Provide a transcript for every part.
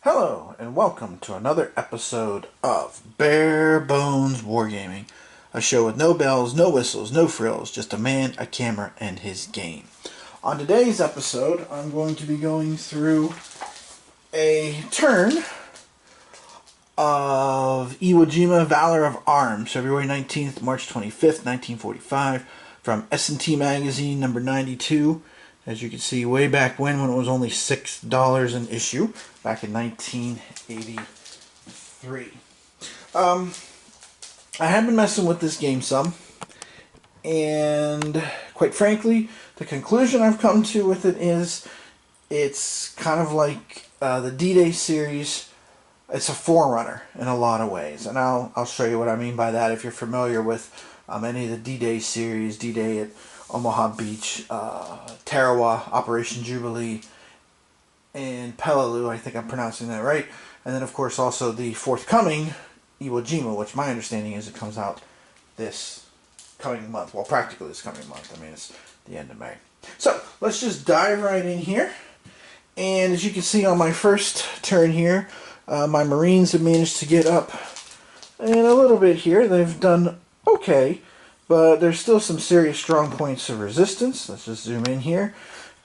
Hello, and welcome to another episode of Bare Bones Wargaming, a show with no bells, no whistles, no frills, just a man, a camera, and his game. On today's episode, I'm going to be going through a turn of Iwo Jima Valor of Arms, February 19th, March 25th, 1945, from S&T magazine number 92. As you can see, way back when it was only $6 an issue, back in 1983. I have been messing with this game some, and quite frankly, the conclusion I've come to with it is it's kind of like the D-Day series. It's a forerunner in a lot of ways, and I'll show you what I mean by that if you're familiar with any of the D-Day series, D-Day at Omaha Beach, Tarawa, Operation Jubilee, and Peleliu, I think I'm pronouncing that right. And then, of course, also the forthcoming Iwo Jima, which my understanding is it comes out this coming month. Well, practically this coming month. I mean, it's the end of May. So, let's just dive right in here. And as you can see on my first turn here, my Marines have managed to get up in a little bit here. They've done okay. But there's still some serious strong points of resistance. Let's just zoom in here.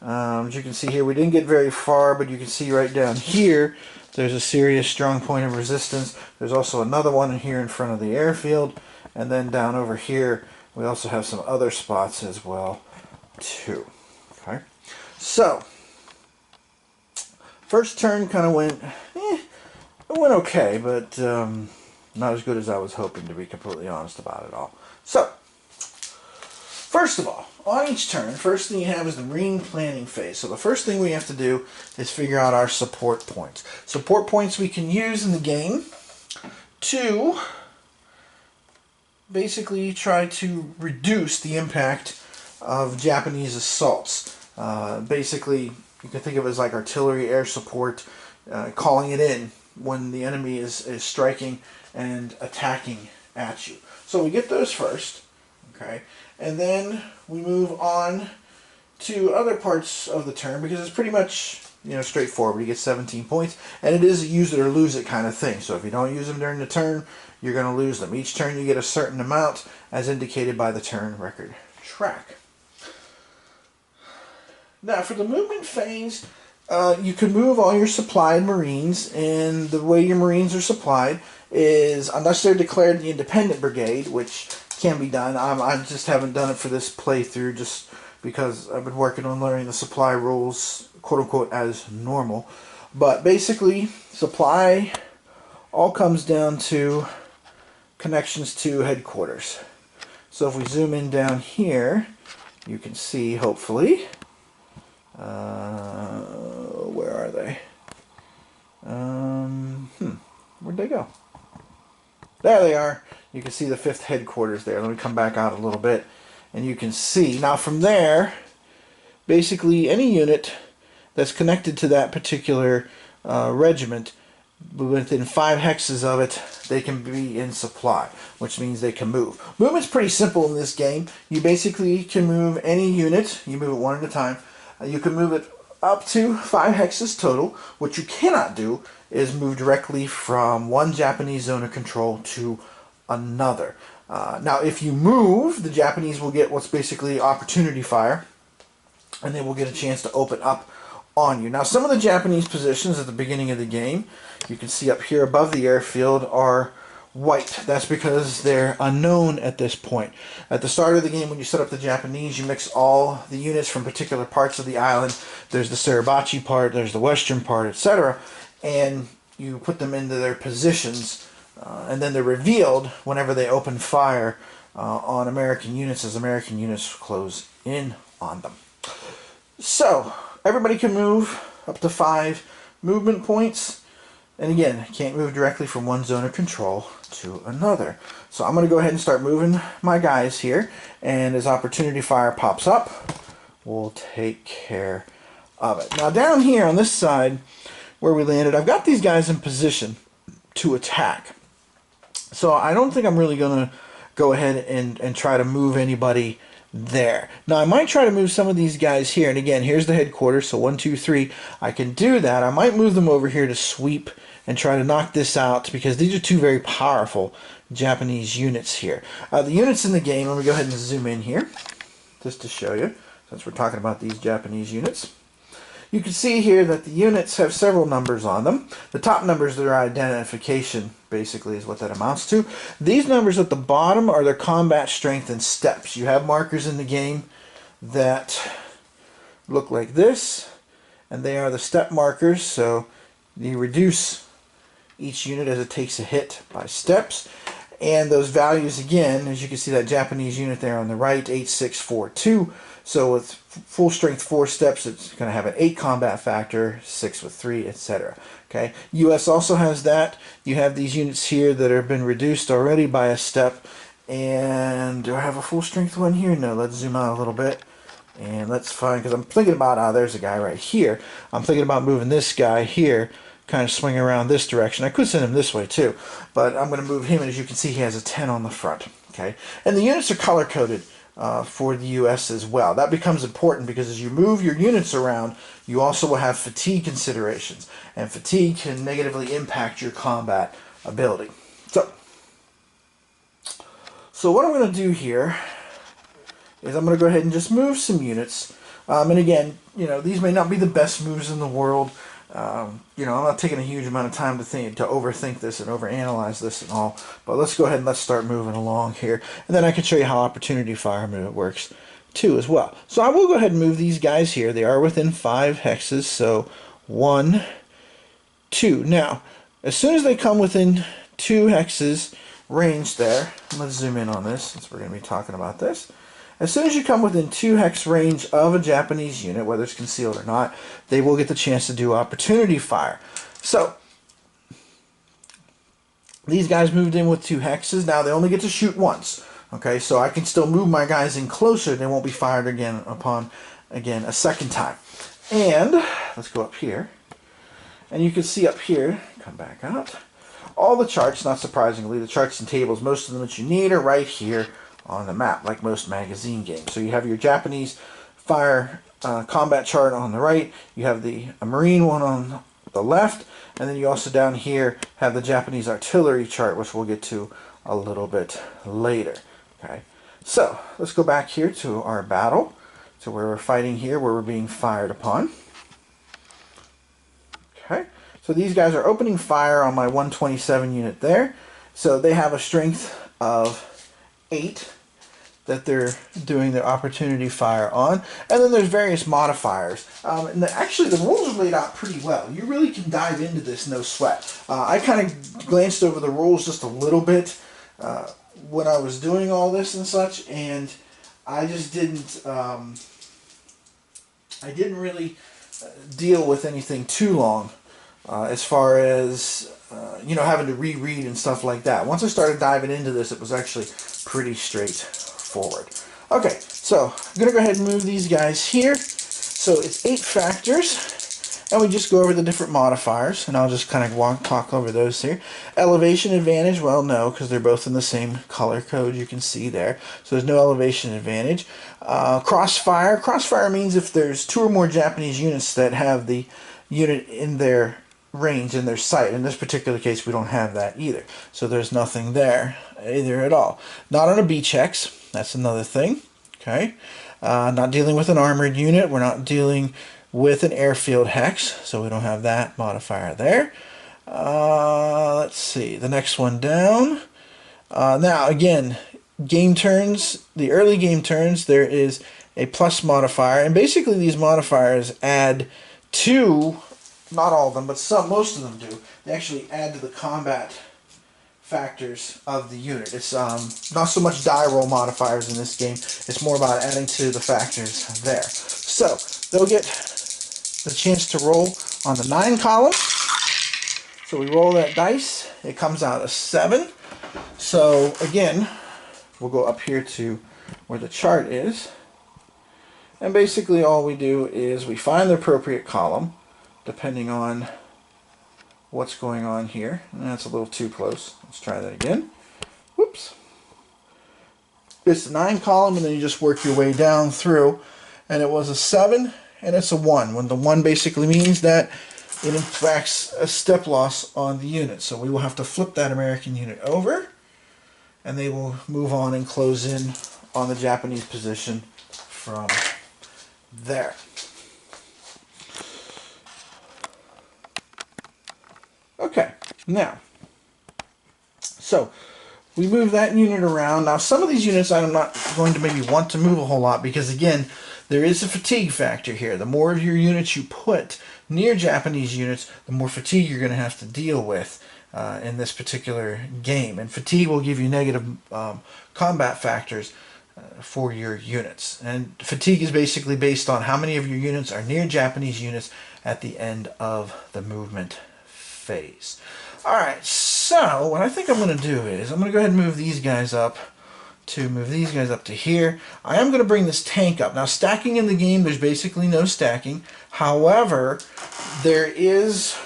As you can see here, we didn't get very far, but you can see right down here, there's a serious strong point of resistance. There's also another one here in front of the airfield. And then down over here, we also have some other spots as well, too. Okay. So, first turn kind of went okay, but not as good as I was hoping, to be completely honest about it all. So, first of all, on each turn, first thing you have is the Marine planning phase. So the first thing we have to do is figure out our support points. Support points we can use in the game to basically try to reduce the impact of Japanese assaults. Basically, you can think of it as like artillery air support, calling it in when the enemy is striking and attacking at you. So we get those first. Okay, and then we move on to other parts of the turn because it's pretty much, straightforward. You get 17 points, and it is a use it or lose it kind of thing. So if you don't use them during the turn, you're going to lose them. Each turn you get a certain amount as indicated by the turn record track. Now for the movement phase, you can move all your supplied Marines, and the way your Marines are supplied is, unless they're declared the Independent Brigade, which can be done. I just haven't done it for this playthrough just because I've been working on learning the supply rules, quote-unquote, as normal. But basically, supply all comes down to connections to headquarters. So if we zoom in down here, you can see, hopefully, where are they? Where'd they go? There they are. You can see the 5th headquarters there. Let me come back out a little bit. And you can see, now from there, basically any unit that's connected to that particular regiment, within 5 hexes of it, they can be in supply, which means they can move. Movement's pretty simple in this game. You basically can move any unit. You move it one at a time. You can move it up to 5 hexes total. What you cannot do is move directly from one Japanese zone of control to another. Now, if you move, the Japanese will get what's basically opportunity fire, and they will get a chance to open up on you. Now, some of the Japanese positions at the beginning of the game, you can see up here above the airfield, are white. That's because they're unknown at this point. At the start of the game, when you set up the Japanese, you mix all the units from particular parts of the island. There's the Suribachi part, there's the western part, etc. And you put them into their positions, and then they're revealed whenever they open fire on American units as American units close in on them. So, everybody can move up to 5 movement points. And again, can't move directly from one zone of control to another. So I'm going to go ahead and start moving my guys here. And as opportunity fire pops up, we'll take care of it. Now down here on this side where we landed, I've got these guys in position to attack. So I don't think I'm really going to go ahead and try to move anybody there. Now I might try to move some of these guys here, and again, here's the headquarters, so 1, 2, 3. I can do that. I might move them over here to sweep and try to knock this out, because these are two very powerful Japanese units here. The units in the game, let me go ahead and zoom in here, just to show you, since we're talking about these Japanese units. You can see here that the units have several numbers on them. The top numbers are their identification, basically, is what that amounts to. These numbers at the bottom are their combat strength and steps. You have markers in the game that look like this, and they are the step markers, so you reduce each unit as it takes a hit by steps. And those values, again, as you can see that Japanese unit there on the right, 8642. So with full strength 4 steps, it's going to have an 8 combat factor, 6 with 3, etc. Okay. US also has that. You have these units here that have been reduced already by a step. And do I have a full strength one here? No. Let's zoom out a little bit. And let's find, because I'm thinking about, there's a guy right here. I'm thinking about moving this guy here, kind of swing around this direction. I could send him this way too, but I'm going to move him, and as you can see, he has a 10 on the front. Okay. And the units are color-coded for the US as well. That becomes important because as you move your units around, you also will have fatigue considerations, and fatigue can negatively impact your combat ability. So what I'm going to do here is I'm going to go ahead and just move some units. And again, these may not be the best moves in the world. I'm not taking a huge amount of time to overthink this and overanalyze this and all, but let's go ahead and let's start moving along here, and then I can show you how opportunity fire movement works too as well. So I will go ahead and move these guys here. They are within 5 hexes, so 1, 2. Now, as soon as they come within 2 hexes range there, let's zoom in on this since we're going to be talking about this. As soon as you come within 2 hex range of a Japanese unit, whether it's concealed or not, they will get the chance to do opportunity fire. So, these guys moved in with 2 hexes. Now, they only get to shoot once. Okay, so I can still move my guys in closer. They won't be fired again a second time. And, let's go up here. And you can see up here, come back out, all the charts, not surprisingly, the charts and tables, most of them that you need are right here on the map, like most magazine games. So you have your Japanese fire combat chart on the right, you have the Marine one on the left, and then you also down here have the Japanese artillery chart, which we'll get to a little bit later. Okay, so let's go back here to our battle, to where we're fighting here, where we're being fired upon. Okay, so these guys are opening fire on my 127 unit there. So they have a strength of 8 that they're doing their opportunity fire on, and then there's various modifiers. Actually, the rules are laid out pretty well. You really can dive into this no sweat. I kind of glanced over the rules just a little bit when I was doing all this and such, and I just didn't. I didn't really deal with anything too long as far as having to reread and stuff like that. Once I started diving into this, it was actually pretty straightforward. Okay, so I'm going to go ahead and move these guys here. So it's 8 factors, and we just go over the different modifiers, and I'll just kind of talk over those here. Elevation advantage, well, no, because they're both in the same color code, you can see there. So there's no elevation advantage. Crossfire. Crossfire means if there's 2 or more Japanese units that have the unit in their range, in their sight. In this particular case, we don't have that either. So there's nothing there either at all. Not on a beach-hex. That's another thing. Okay. Not dealing with an armored unit. We're not dealing with an airfield hex, so we don't have that modifier there. Let's see. The next one down. Now, again, game turns, the early game turns, there is a plus modifier, and basically these modifiers add to, not all of them, but most of them do, they actually add to the combat factors of the unit. It's not so much die roll modifiers in this game, it's more about adding to the factors there. So, they'll get the chance to roll on the 9 column. So we roll that dice, it comes out a 7. So again, we'll go up here to where the chart is, and basically all we do is we find the appropriate column depending on what's going on here. And that's a little too close. Let's try that again. Whoops. It's a 9 column, and then you just work your way down through. And it was a 7, and it's a 1. When the 1 basically means that it impacts a step loss on the unit. So we will have to flip that American unit over, and they will move on and close in on the Japanese position from there. Okay, now, so we move that unit around. Now, some of these units I'm not going to maybe want to move a whole lot because, again, there is a fatigue factor here. The more of your units you put near Japanese units, the more fatigue you're going to have to deal with in this particular game. And fatigue will give you negative combat factors for your units. And fatigue is basically based on how many of your units are near Japanese units at the end of the movement phase. Alright, so what I think I'm going to do is I'm going to go ahead and move these guys up to here. I am going to bring this tank up. Now, stacking in the game, there's basically no stacking. However, there is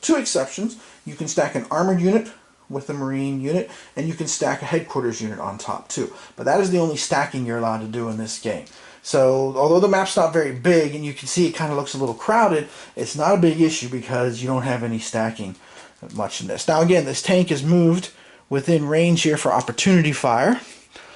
2 exceptions. You can stack an armored unit with a marine unit, and you can stack a headquarters unit on top too. But that is the only stacking you're allowed to do in this game. So, although the map's not very big, and you can see it kind of looks a little crowded, it's not a big issue because you don't have any stacking much in this. Now, again, this tank is moved within range here for opportunity fire.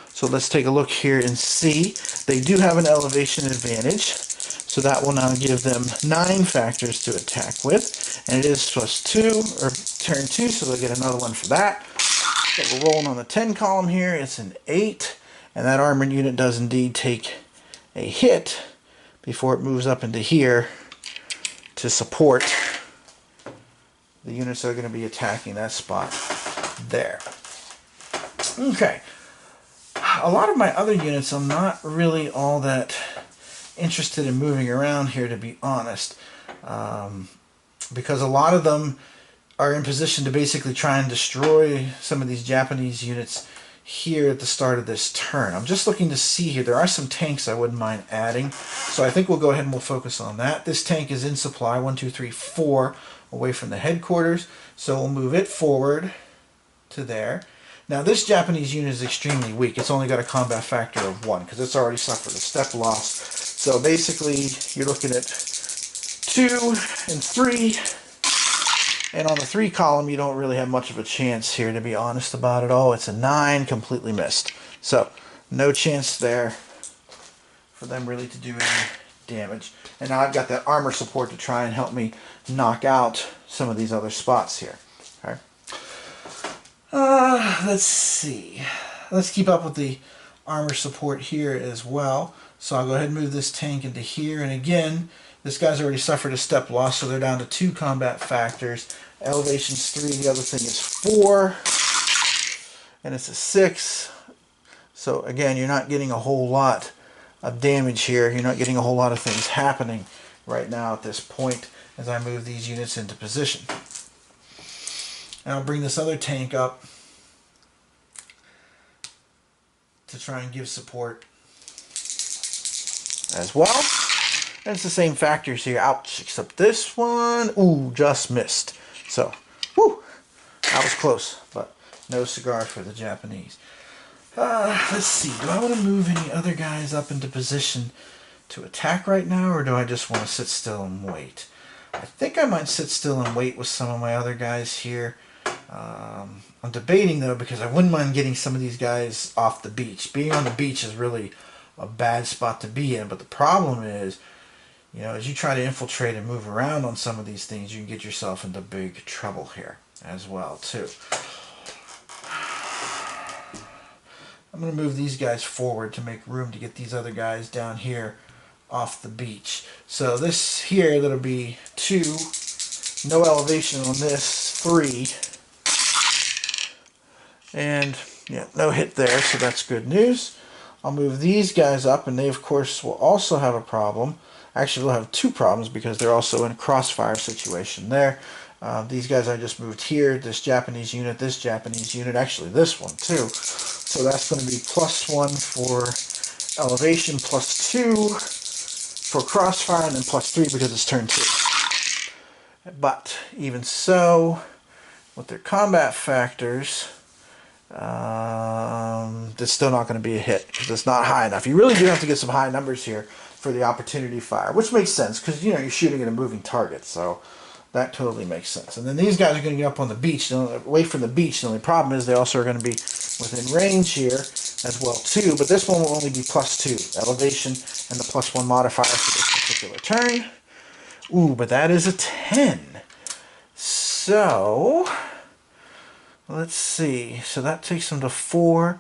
So let's take a look here and see. They do have an elevation advantage. So that will now give them 9 factors to attack with. And it is +2, or turn 2, so they'll get another one for that. So we're rolling on the 10 column here. It's an 8. And that armored unit does indeed take a hit before it moves up into here to support the units that are going to be attacking that spot there. Okay. A lot of my other units I'm not really all that interested in moving around here, to be honest, because a lot of them are in position to basically try and destroy some of these Japanese units here at the start of this turn. I'm just looking to see here. There are some tanks I wouldn't mind adding, so I think we'll go ahead and we'll focus on that. This tank is in supply 1, 2, 3, 4 away from the headquarters, so we'll move it forward to there. Now, this Japanese unit is extremely weak. It's only got a combat factor of 1 because it's already suffered a step loss. So basically, you're looking at 2 and 3. And on the 3 column, you don't really have much of a chance here, to be honest about it all. It's a 9, completely missed. So, no chance there for them really to do any damage. And now I've got that armor support to try and help me knock out some of these other spots here. Okay. Let's see. Let's keep up with the armor support here as well. So I'll go ahead and move this tank into here. And again, this guy's already suffered a step loss, so they're down to 2 combat factors. Elevation's 3, the other thing is 4, and it's a 6. So again, you're not getting a whole lot of damage here. You're not getting a whole lot of things happening right now at this point as I move these units into position. And I'll bring this other tank up to try and give support as well. And it's the same factors here. Ouch, except this one, ooh, just missed. So, whew, that was close, but no cigar for the Japanese. Let's see, do I want to move any other guys up into position to attack right now, or do I just want to sit still and wait? I think I might sit still and wait with some of my other guys here. I'm debating, though, because I wouldn't mind getting some of these guys off the beach. Being on the beach is really a bad spot to be in, but the problem is, you know, as you try to infiltrate and move around on some of these things, you can get yourself into big trouble here as well, too. I'm going to move these guys forward to make room to get these other guys down here off the beach. So this here, that'll be 2. No elevation on this, 3. And, yeah, no hit there, so that's good news. I'll move these guys up, and they, of course, will also have a problem. Actually, they'll have 2 problems because they're also in a crossfire situation there. These guys I just moved here, this Japanese unit, actually this one too. So that's going to be +1 for elevation, +2 for crossfire, and then +3 because it's turn 2. But even so, with their combat factors, That's still not going to be a hit because it's not high enough. You really do have to get some high numbers here for the opportunity fire, which makes sense because, you know, you're shooting at a moving target, so that totally makes sense. And then these guys are going to get up on the beach, away from the beach. The only problem is they also are going to be within range here as well too, but this one will only be +2 elevation and the +1 modifier for this particular turn. Ooh, but that is a 10. So let's see. So that takes them to 4,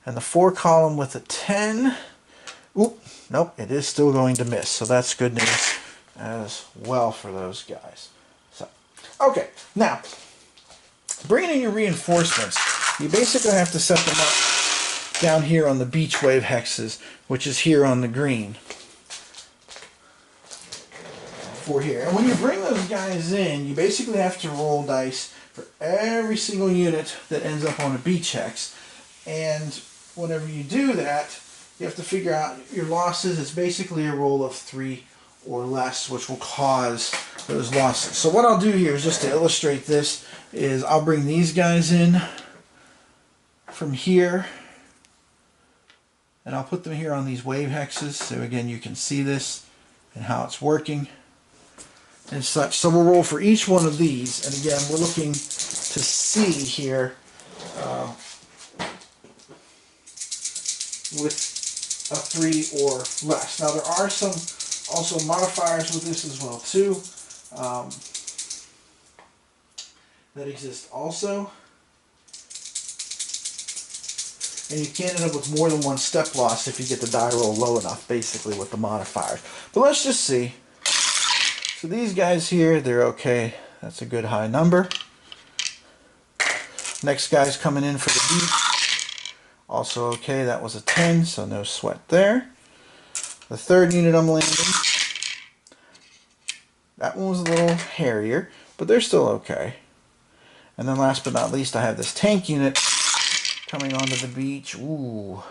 and the 4 column with a 10. Oop, nope, it is still going to miss. So that's good news as well for those guys. So, okay, now bringing in your reinforcements, you basically have to set them up down here on the beach wave hexes, which is here on the green. For here. And when you bring those guys in, you basically have to roll dice for every single unit that ends up on a beach hex. And whenever you do that, you have to figure out your losses. It's basically a roll of 3 or less, which will cause those losses. So what I'll do here is, just to illustrate this, is I'll bring these guys in from here, and I'll put them here on these wave hexes. So again, you can see this and how it's working and such. So we'll roll for each one of these, and again, we're looking to see here with a 3 or less. Now there are some also modifiers with this as well too that exist also, and you can end up with more than one step loss if you get the die roll low enough, basically, with the modifiers. But let's just see. So these guys here, they're okay. That's a good high number. Next guy's coming in for the beach. Also okay, that was a 10, so no sweat there. The third unit I'm landing, that one was a little hairier, but they're still okay. And then last but not least, I have this tank unit coming onto the beach. Ooh,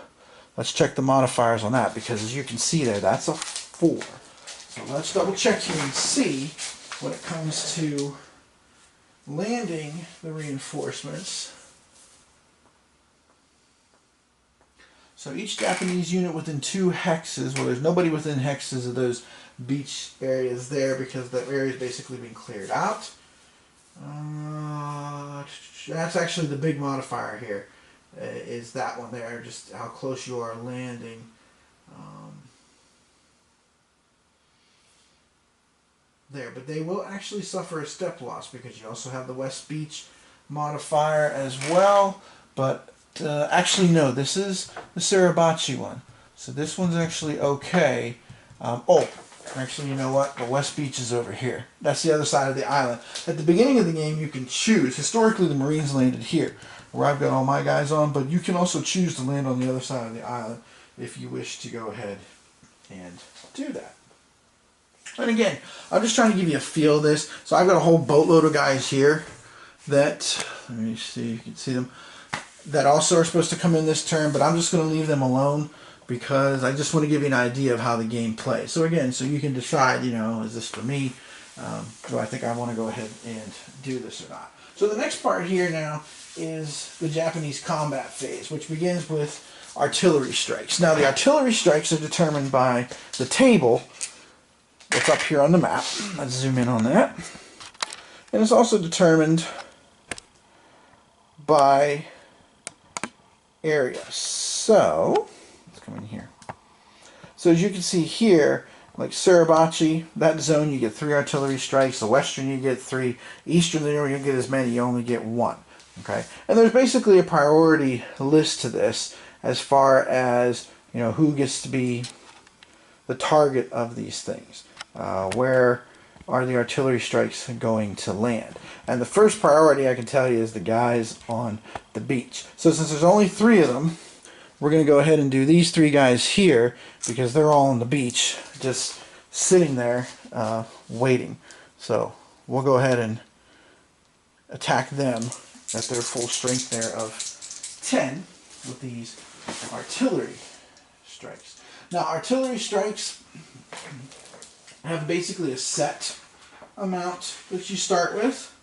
let's check the modifiers on that, because as you can see there, that's a 4. So let's double check here and see when it comes to landing the reinforcements. So each Japanese unit within 2 hexes, well, there's nobody within hexes of those beach areas there because that area is basically being cleared out. That's actually the big modifier here, is that one there, just how close you are landing. There, but they will actually suffer a step loss because you also have the West Beach modifier as well. But actually, no, this is the Suribachi one. So this one's actually okay. Oh, actually, you know what? The West Beach is over here. That's the other side of the island. At the beginning of the game, you can choose. Historically, the Marines landed here, where I've got all my guys on, but you can also choose to land on the other side of the island if you wish to go ahead and do that. And again, I'm just trying to give you a feel of this. So I've got a whole boatload of guys here that, let me see, you can see them, that also are supposed to come in this turn, but I'm just going to leave them alone because I just want to give you an idea of how the game plays. So again, so you can decide, you know, is this for me? Do I think I want to go ahead and do this or not? So the next part here now is the Japanese combat phase, which begins with artillery strikes. Now the artillery strikes are determined by the table that's up here on the map. Let's zoom in on that. And it's also determined by area. So, let's come in here. So as you can see here, like Suribachi, that zone you get 3 artillery strikes. The western you get 3. Eastern you don't get as many, you only get 1. Okay? And there's basically a priority list to this as far as, you know, who gets to be the target of these things. Where are the artillery strikes going to land? And the first priority I can tell you is the guys on the beach. So since there's only 3 of them, we're going to go ahead and do these 3 guys here because they're all on the beach just sitting there waiting. So we'll go ahead and attack them at their full strength there of 10 with these artillery strikes. Now artillery strikes have basically a set amount that you start with,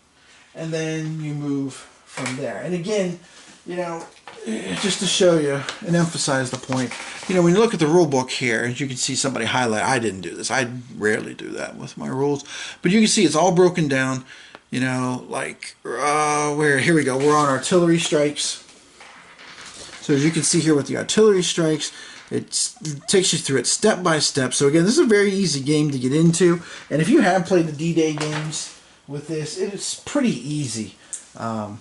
and then you move from there. And again, you know, just to show you and emphasize the point, you know, when you look at the rule book here, as you can see somebody highlight, I didn't do this. I rarely do that with my rules. But you can see it's all broken down, you know, like, here we go. We're on artillery strikes. So as you can see here with the artillery strikes, it takes you through it step by step. So again, this is a very easy game to get into. And if you have played the D-Day games with this, it's pretty easy to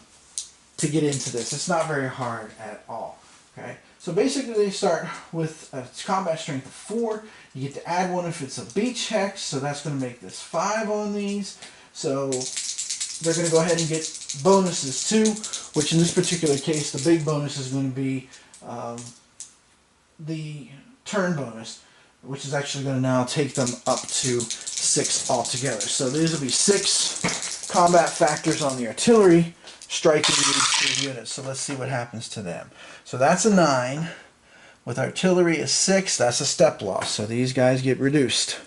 get into this. It's not very hard at all. Okay. So basically they start with a combat strength of 4. You get to add 1 if it's a beach hex. So that's going to make this 5 on these. So they're going to go ahead and get bonuses too, which in this particular case, the big bonus is going to be the turn bonus, which is actually going to now take them up to 6 altogether. So these will be 6 combat factors on the artillery striking these 2 units. So let's see what happens to them. So that's a 9. With artillery a 6, that's a step loss. So these guys get reduced.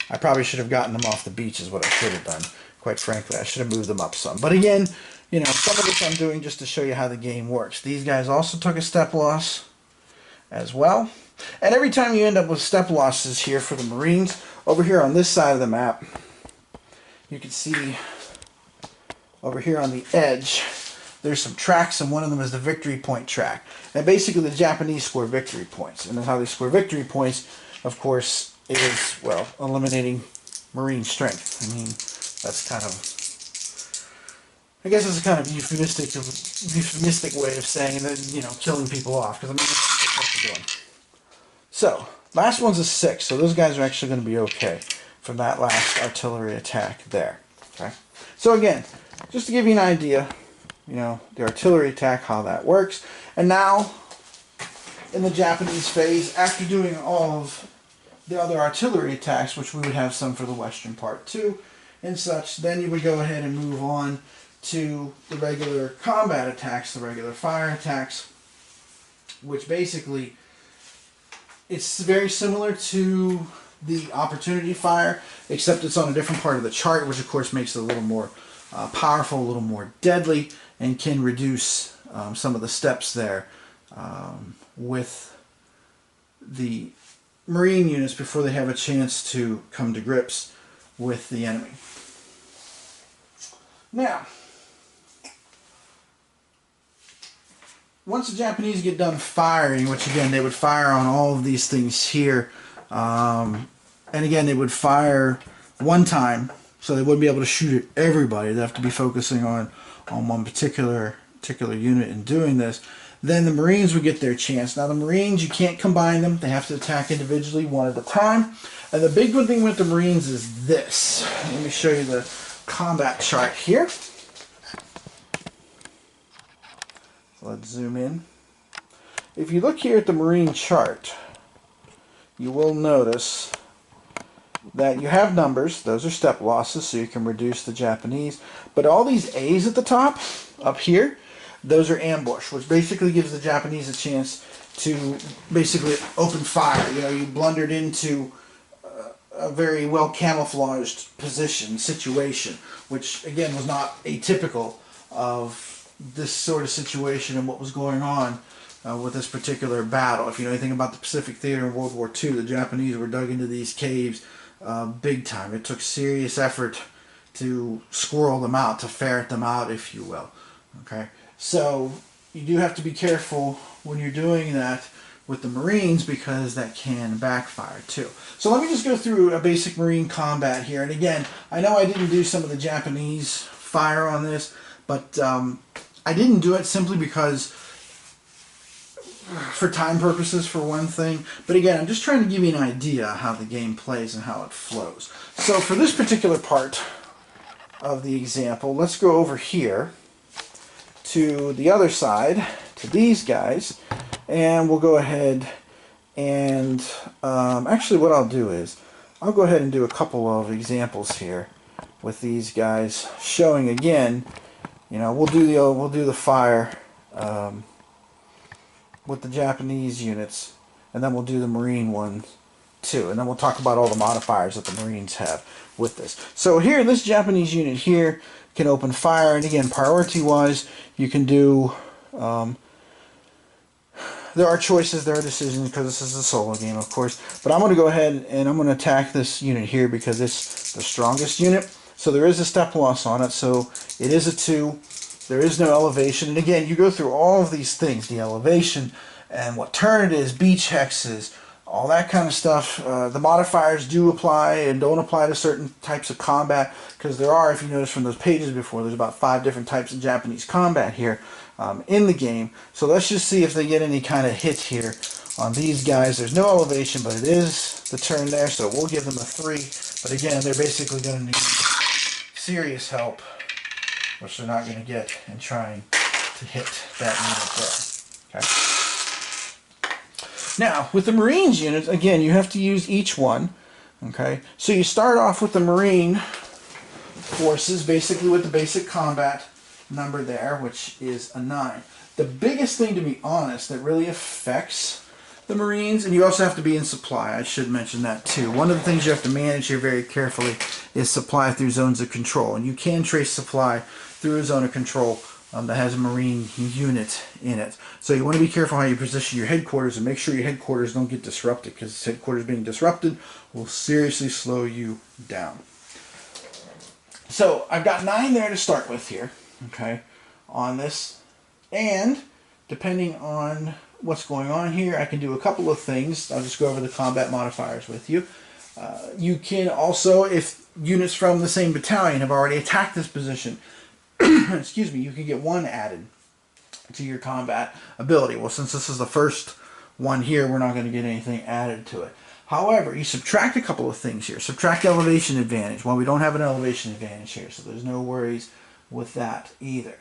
I probably should have gotten them off the beach is what I should have done. Quite frankly, I should have moved them up some. But again, you know, some of this I'm doing just to show you how the game works. These guys also took a step loss as well. And every time you end up with step losses here for the Marines, over here on this side of the map, you can see over here on the edge, there's some tracks, and one of them is the victory point track. And basically the Japanese score victory points. And then how they score victory points, of course, is, well, eliminating Marine strength. I mean, that's kind of, I guess it's a kind of euphemistic way of saying that, you know, killing people off. Because I mean, that's what they're doing. So, last one's a 6. So those guys are actually going to be okay from that last artillery attack there. Okay. So again, just to give you an idea, you know, the artillery attack, how that works. And now, in the Japanese phase, after doing all of the other artillery attacks, which we would have some for the western part too, and such, then you would go ahead and move on to the regular combat attacks, the regular fire attacks, which basically, it's very similar to the opportunity fire, except it's on a different part of the chart, which of course makes it a little more powerful, a little more deadly, and can reduce some of the steps there with the Marine units before they have a chance to come to grips with the enemy. Now, once the Japanese get done firing, which again they would fire on all of these things here, and again they would fire one time, so they wouldn't be able to shoot at everybody. They'd have to be focusing on one particular unit in doing this. Then the Marines would get their chance. Now the Marines, you can't combine them. They have to attack individually, one at a time. And the big good thing with the Marines is this. Let me show you the combat chart here. So let's zoom in. If you look here at the Marine chart, you will notice that you have numbers. Those are step losses, so you can reduce the Japanese. But all these A's at the top, up here, those are ambush, which basically gives the Japanese a chance to basically open fire. You know, you blundered into a very well camouflaged situation, which again was not atypical of this sort of situation and what was going on with this particular battle. If you know anything about the Pacific Theater in World War II, the Japanese were dug into these caves big time. It took serious effort to squirrel them out, to ferret them out, if you will. Okay. So you do have to be careful when you're doing that with the Marines, because that can backfire too. So let me just go through a basic Marine combat here. And again, I know I didn't do some of the Japanese fire on this, but I didn't do it simply because, for time purposes for one thing. But again, I'm just trying to give you an idea how the game plays and how it flows. So for this particular part of the example, let's go over here to the other side, to these guys, and we'll go ahead and actually what I'll do is I'll go ahead and do a couple of examples here with these guys, showing again, you know, we'll do the fire with the Japanese units, and then we'll do the Marine ones too, and then we'll talk about all the modifiers that the Marines have with this. So here, this Japanese unit here, can open fire. And again, priority-wise, you can do... there are choices, there are decisions, because this is a solo game, of course. But I'm going to go ahead and I'm going to attack this unit here because it's the strongest unit. So there is a step loss on it, so it is a 2. There is no elevation. And again, you go through all of these things, the elevation and what turn it is, beach hexes, all that kind of stuff. The modifiers do apply and don't apply to certain types of combat, because there are, if you notice from those pages before, there's about 5 different types of Japanese combat here in the game. So let's just see if they get any kind of hit here on these guys. There's no elevation, but it is the turn there, so we'll give them a 3. But again, they're basically going to need serious help, which they're not going to get in trying to hit that unit there. Okay. Now, with the Marines units, again, you have to use each one. Okay, so you start off with the Marine forces, basically with the basic combat number there, which is a 9. The biggest thing, to be honest, that really affects the Marines, and you also have to be in supply, I should mention that too. One of the things you have to manage here very carefully is supply through zones of control, and you can trace supply through a zone of control that has a Marine unit in it. So you want to be careful how you position your headquarters and make sure your headquarters don't get disrupted, because headquarters being disrupted will seriously slow you down. So I've got 9 there to start with here, okay, on this, and depending on what's going on here, I can do a couple of things. I'll just go over the combat modifiers with you. You can also, if units from the same battalion have already attacked this position, excuse me, you can get 1 added to your combat ability. Well, since this is the first one here, we're not going to get anything added to it. However, you subtract a couple of things here. Subtract elevation advantage. Well, we don't have an elevation advantage here, so there's no worries with that either.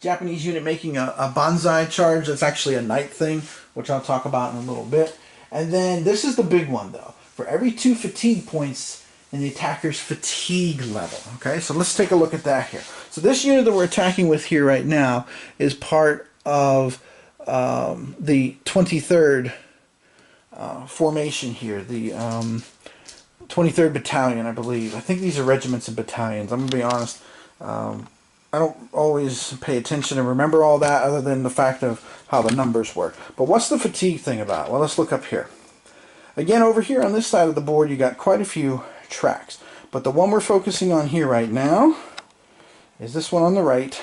Japanese unit making a banzai charge. That's actually a night thing, which I'll talk about in a little bit. And then this is the big one, though. For every 2 fatigue points in the attacker's fatigue level. Okay, so let's take a look at that here. So this unit that we're attacking with here right now is part of the 23rd formation here, the 23rd Battalion, I believe. I think these are regiments and battalions. I'm going to be honest. I don't always pay attention and remember all that, other than the fact of how the numbers work. But what's the fatigue thing about? Well, let's look up here. Again, over here on this side of the board, you got quite a few tracks. But the one we're focusing on here right now is this one on the right,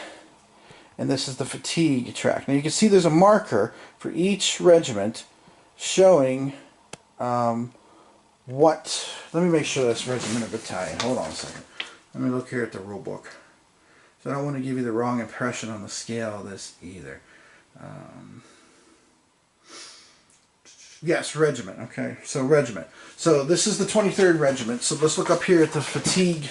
and this is the fatigue track. Now you can see there's a marker for each regiment showing what... Let me make sure that's regiment or battalion. Hold on a second. Let me look here at the rule book. So I don't want to give you the wrong impression on the scale of this either. Yes, regiment. Okay, so regiment. So this is the 23rd Regiment. So let's look up here at the fatigue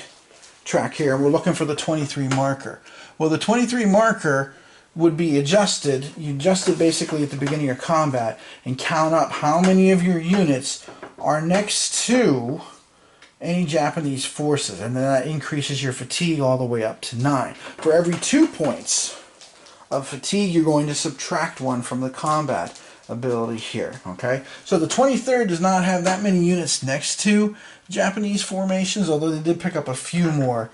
track here, and we're looking for the 23 marker. Well, the 23 marker would be adjusted. You adjust it basically at the beginning of combat and count up how many of your units are next to any Japanese forces, and then that increases your fatigue all the way up to 9. For every 2 points of fatigue, you're going to subtract 1 from the combat ability here. Okay, so the 23rd does not have that many units next to Japanese formations, although they did pick up a few more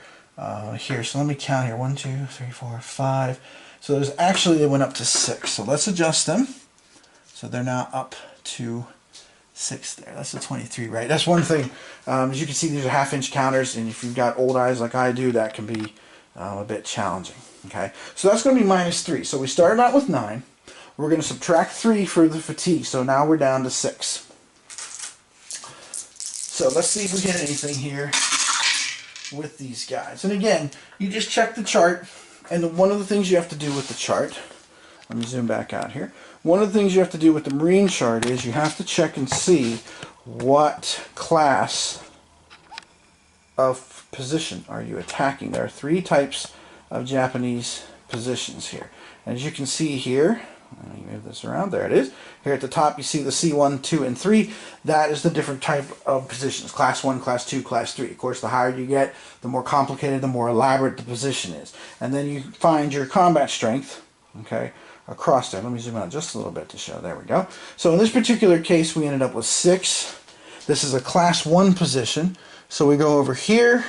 here. So let me count here: 1, 2, 3, 4, 5. So there's actually, they went up to 6. So let's adjust them. So they're now up to 6 there. That's the 23, right? That's one thing. As you can see, these are half-inch counters, and if you've got old eyes like I do, that can be a bit challenging. Okay, so that's going to be -3. So we started out with 9. We're going to subtract 3 for the fatigue, so now we're down to 6. So let's see if we get anything here with these guys. And again, you just check the chart, and one of the things you have to do with the chart, let me zoom back out here. One of the things you have to do with the Marine chart is you have to check and see what class of position are you attacking. There are 3 types of Japanese positions here. As you can see here, let me move this around. There it is. Here at the top you see the C1, 2, and 3. That is the different type of positions. Class 1, Class 2, Class 3. Of course, the higher you get, the more complicated, the more elaborate the position is. And then you find your combat strength, okay, across there. Let me zoom out just a little bit to show. There we go. So in this particular case, we ended up with 6. This is a Class 1 position. So we go over here,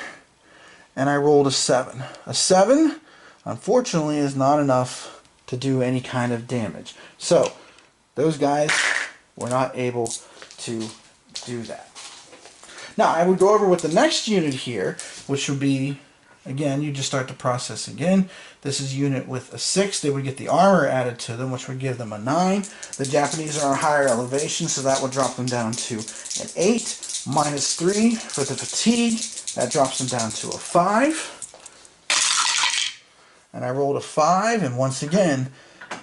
and I rolled a 7. A 7, unfortunately, is not enough to do any kind of damage. So those guys were not able to do that. Now I would go over with the next unit here, which would be, again, you just start the process again. This is unit with a 6. They would get the armor added to them, which would give them a 9. The Japanese are on a higher elevation, so that would drop them down to an 8. Minus 3 for the fatigue. That drops them down to a 5. And I rolled a 5, and once again,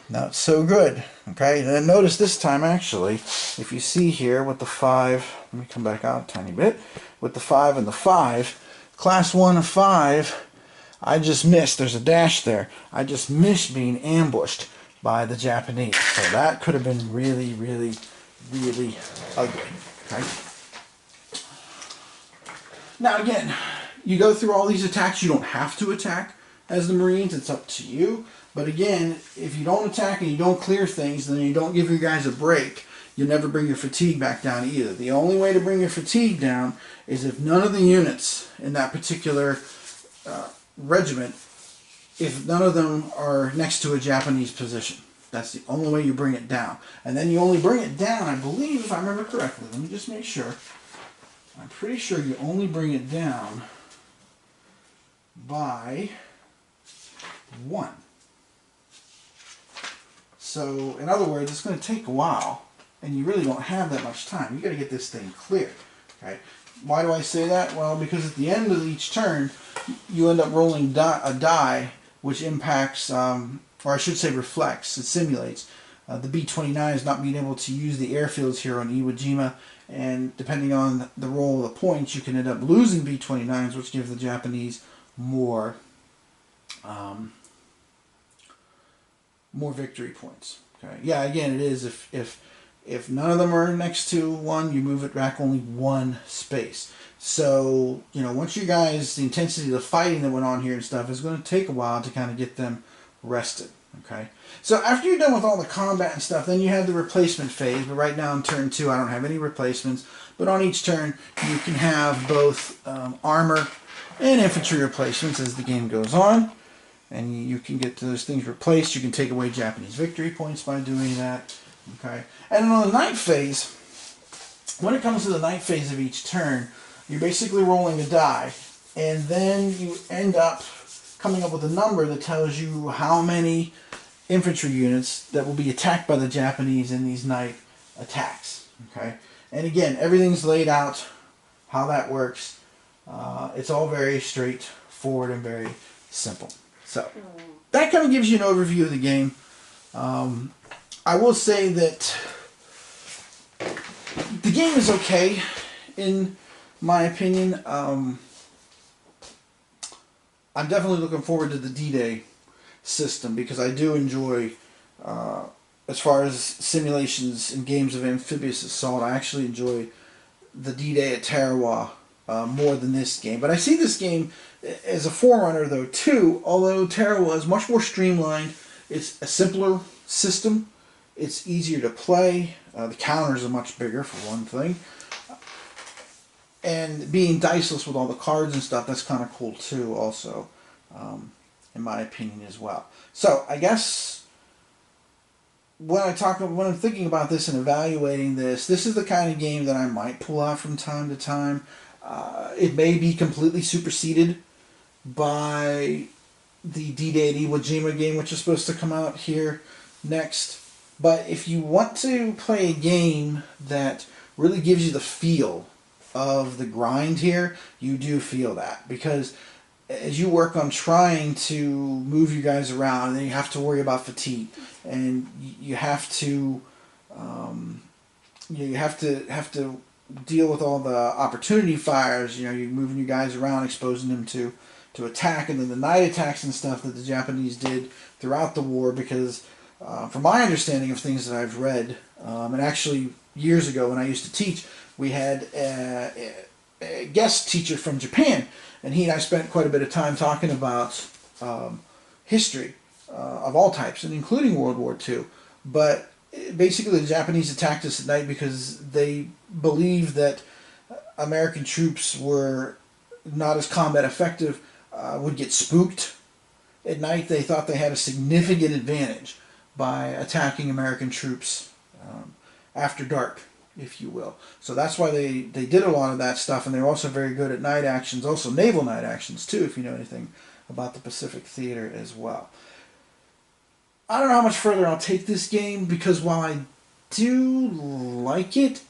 not so good. Okay, and notice this time, actually, if you see here with the 5, let me come back out a tiny bit, with the 5 and the 5, class 1 of 5, I just missed, there's a dash there, I just missed being ambushed by the Japanese. So that could have been really, really, really ugly. Okay. Now again, you go through all these attacks, you don't have to attack as the Marines, it's up to you. But again, if you don't attack and you don't clear things, then you don't give your guys a break, you'll never bring your fatigue back down either. The only way to bring your fatigue down is if none of the units in that particular regiment, if none of them are next to a Japanese position. That's the only way you bring it down. And then you only bring it down, I believe, if I remember correctly, let me just make sure. I'm pretty sure you only bring it down by 1. So, in other words, it's going to take a while, and you really don't have that much time. You've got to get this thing clear. Okay? Why do I say that? Well, because at the end of each turn, you end up rolling a die, which impacts, or I should say reflects, it simulates. The B-29s not being able to use the airfields here on Iwo Jima, and depending on the roll of the points, you can end up losing B-29s, which gives the Japanese more victory points. Okay. Yeah, again, it is if none of them are next to one, you move it back only 1 space. So, you know, once you guys, the intensity of the fighting that went on here and stuff is going to take a while to kind of get them rested. Okay. So after you're done with all the combat and stuff, then you have the replacement phase. But right now in turn 2, I don't have any replacements. But on each turn, you can have both armor and infantry replacements as the game goes on. And you can get those things replaced. You can take away Japanese victory points by doing that. Okay. And on the night phase, when it comes to the night phase of each turn, you're basically rolling a die. And then you end up coming up with a number that tells you how many infantry units that will be attacked by the Japanese in these night attacks. Okay. And again, everything's laid out how that works. It's all very straightforward and very simple. So, that kind of gives you an overview of the game. I will say that the game is okay, in my opinion. I'm definitely looking forward to the D-Day system because I do enjoy, as far as simulations and games of amphibious assault, I actually enjoy the D-Day at Tarawa more than this game. But I see this game as a forerunner, though, too, although Tarawa is much more streamlined. It's a simpler system. It's easier to play. The counters are much bigger, for one thing. And being diceless with all the cards and stuff, that's kind of cool, too, also, in my opinion, as well. So, I guess when I'm thinking about this and evaluating this, this is the kind of game that I might pull out from time to time. It may be completely superseded by the D-Day at Iwo Jima game, which is supposed to come out here next. But if you want to play a game that really gives you the feel of the grind here, you do feel that. Because as you work on trying to move you guys around, then you have to worry about fatigue. And you have to deal with all the opportunity fires. You know, you're moving you guys around, exposing them to attack, and then the night attacks and stuff that the Japanese did throughout the war. Because from my understanding of things that I've read, and actually years ago when I used to teach, we had a guest teacher from Japan, and he and I spent quite a bit of time talking about history of all types, and including World War II. But basically the Japanese attacked us at night because they believed that American troops were not as combat effective, would get spooked at night. They thought they had a significant advantage by attacking American troops after dark, if you will. So that's why they did a lot of that stuff, and they're also very good at night actions, also naval night actions too, if you know anything about the Pacific Theater as well. I don't know how much further I'll take this game, because while I do like it,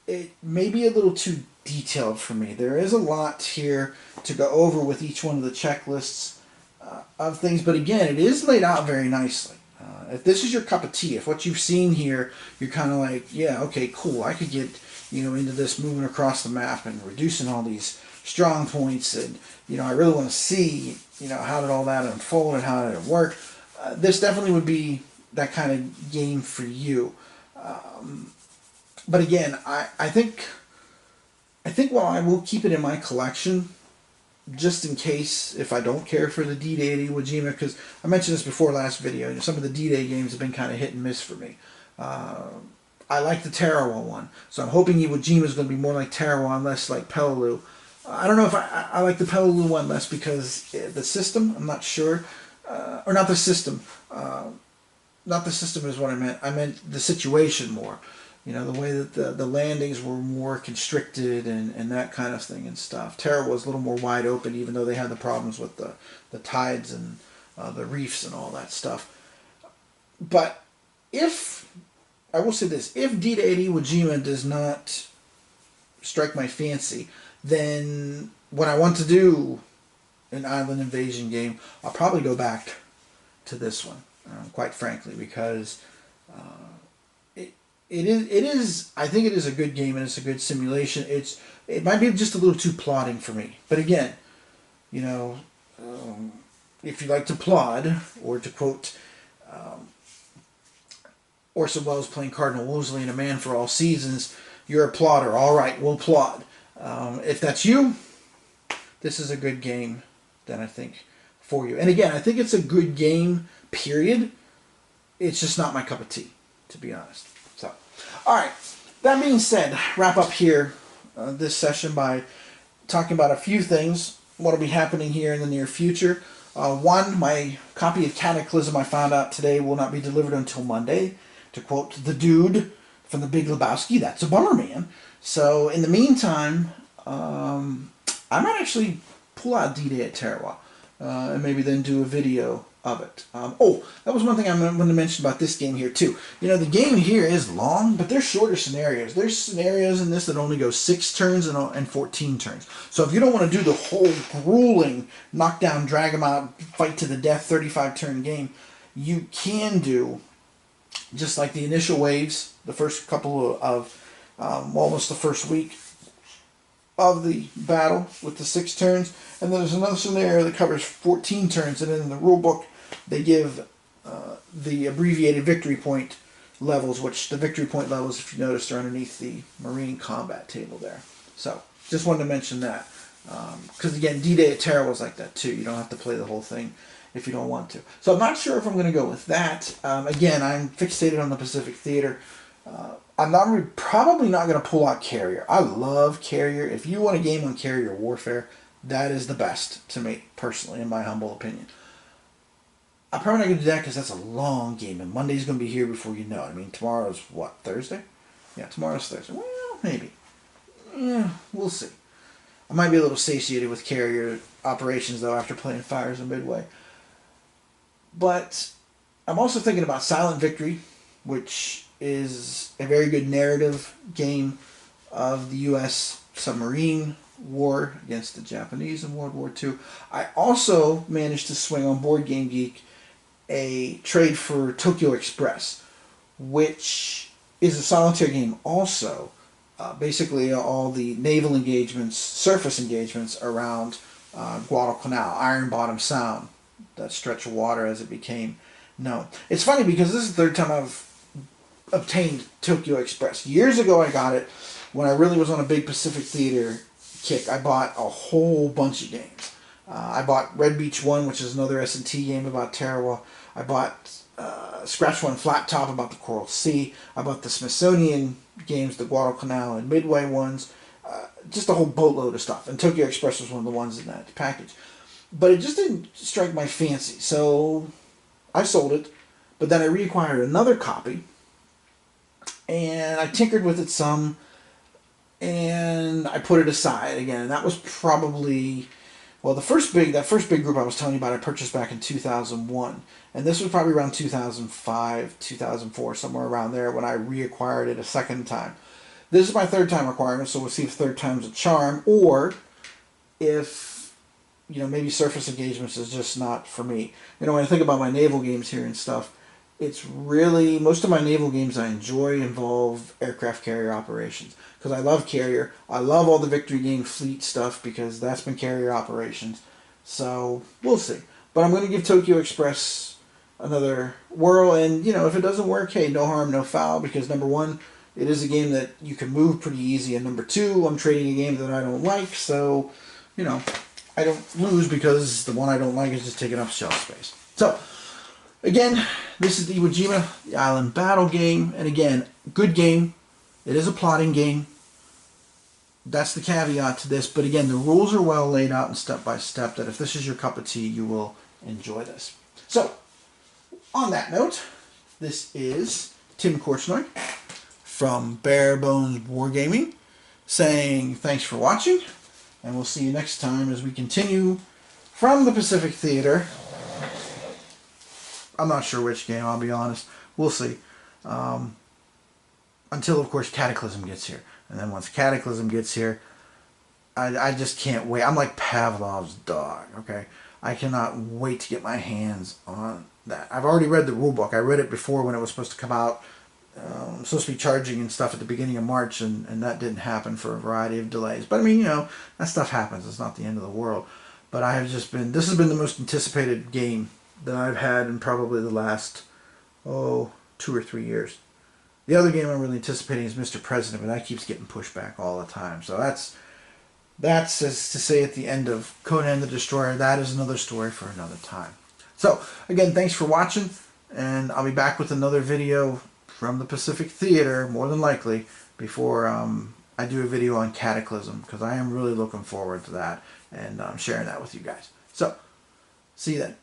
it may be a little too detailed for me. There is a lot here to go over with each one of the checklists of things, but again, it is laid out very nicely. If this is your cup of tea, if what you've seen here, you're kind of like, yeah, okay, cool, I could get, into this, moving across the map and reducing all these strong points, and, I really want to see, how did all that unfold and how did it work. This definitely would be that kind of game for you. But again, I think while I will keep it in my collection, just in case if I don't care for the D-Day at Iwo Jima, because I mentioned this before last video, some of the D-Day games have been kind of hit and miss for me. I like the Tarawa one, so I'm hoping Iwo Jima is going to be more like Tarawa and less like Peleliu. I don't know if I like the Peleliu one less because the system, I'm not sure. Or not the system. Not the system is what I meant. I meant the situation more. The way that the landings were more constricted and that kind of thing and stuff. Tarawa was a little more wide open, even though they had the problems with the tides and the reefs and all that stuff. But I will say this, if D-Day at Iwo Jima does not strike my fancy, then what I want to do an island invasion game, I'll probably go back to this one, quite frankly, because it is. I think it is a good game and it's a good simulation. It might be just a little too plodding for me, but again, if you like to plod, or to quote Orson Welles playing Cardinal Wolsey in A Man for All Seasons, you're a plodder. All right, we'll plod. If that's you, this is a good game then I think for you. And again, I think it's a good game, period. It's just not my cup of tea, to be honest. So, alright, that being said, wrap up here this session by talking about a few things, what will be happening here in the near future. One, my copy of Cataclysm I found out today will not be delivered until Monday. To quote the dude from The Big Lebowski, that's a bummer, man. So, in the meantime, I might actually pull out D-Day at Tarawa, and maybe then do a video of it. That was one thing I wanted to mention about this game here too. The game here is long, but they're shorter scenarios. There's scenarios in this that only go 6 turns and 14 turns. So if you don't want to do the whole grueling knockdown, drag them out, fight to the death 35 turn game, you can do just like the initial waves, the first couple of almost the first week of the battle with the 6 turns, and then there's another scenario that covers 14 turns, and then in the rule book they give the abbreviated victory point levels, which the victory point levels, if you notice, are underneath the Marine combat table there. So just wanted to mention that, because again, D-Day at Tarawa was like that too. You don't have to play the whole thing if you don't want to. So I'm not sure if I'm going to go with that. Again, I'm fixated on the Pacific Theater. I'm probably not going to pull out Carrier. I love Carrier. If you want a game on Carrier warfare, that is the best to me, personally, in my humble opinion. I'm probably not going to do that because that's a long game, and Monday's going to be here before you know it. I mean, tomorrow's what, Thursday? Yeah, tomorrow's Thursday. Well, maybe. Yeah, we'll see. I might be a little satiated with Carrier operations, though, after playing Fires and Midway. But I'm also thinking about Silent Victory, which is a very good narrative game of the U.S. submarine war against the Japanese in World War II. I also managed to swing on Board Game Geek a trade for Tokyo Express, which is a solitaire game also. Basically all the naval engagements, surface engagements around Guadalcanal, Iron Bottom Sound, that stretch of water as it became known. It's funny because this is the third time I've obtained Tokyo Express. Years ago I got it when I really was on a big Pacific Theater kick. I bought a whole bunch of games. I bought Red Beach 1, which is another S&T game about Tarawa. I bought Scratch 1 Flat Top about the Coral Sea. I bought the Smithsonian games, the Guadalcanal and Midway ones. just a whole boatload of stuff. And Tokyo Express was one of the ones in that package. But it just didn't strike my fancy. So I sold it. But then I reacquired another copy. And I tinkered with it some. And I put it aside again. And that was probably... Well, that first big group I was telling you about, I purchased back in 2001. And this was probably around 2005, 2004, somewhere around there when I reacquired it a second time. This is my third time acquiring it, so we'll see if third time's a charm, or if, you know, maybe surface engagements is just not for me. You know, when I think about my naval games here and stuff, it's really, most of my naval games I enjoy involve aircraft carrier operations. Because I love carrier. I love all the Victory Game fleet stuff because that's been carrier operations. So, we'll see. But I'm going to give Tokyo Express another whirl, and, you know, if it doesn't work, hey, no harm, no foul, because number one, it is a game that you can move pretty easy, and number two, I'm trading a game that I don't like, so, you know, I don't lose because the one I don't like is just taking up shelf space. So, again, this is the Iwo Jima, the Island Battle game, and again, good game. It is a plotting game. That's the caveat to this, but again, the rules are well laid out and step by step, that if this is your cup of tea, you will enjoy this. So, on that note, this is Tim Korchnoi from Bare Bones Wargaming, saying thanks for watching, and we'll see you next time as we continue from the Pacific Theater. I'm not sure which game, I'll be honest. We'll see. Until, of course, Cataclysm gets here. And then once Cataclysm gets here, I just can't wait. I'm like Pavlov's dog, okay? I cannot wait to get my hands on that. I've already read the rulebook. I read it before when it was supposed to come out. Supposed to be charging and stuff at the beginning of March, and that didn't happen for a variety of delays. But I mean, you know, that stuff happens. It's not the end of the world. But I have just been, this has been the most anticipated game that I've had in probably the last, 2 or 3 years. The other game I'm really anticipating is Mr. President, but that keeps getting pushed back all the time. So that's as to say at the end of Conan the Destroyer. That is another story for another time. So, again, thanks for watching, and I'll be back with another video from the Pacific Theater, more than likely, before I do a video on Cataclysm, because I am really looking forward to that, and sharing that with you guys. So, see you then.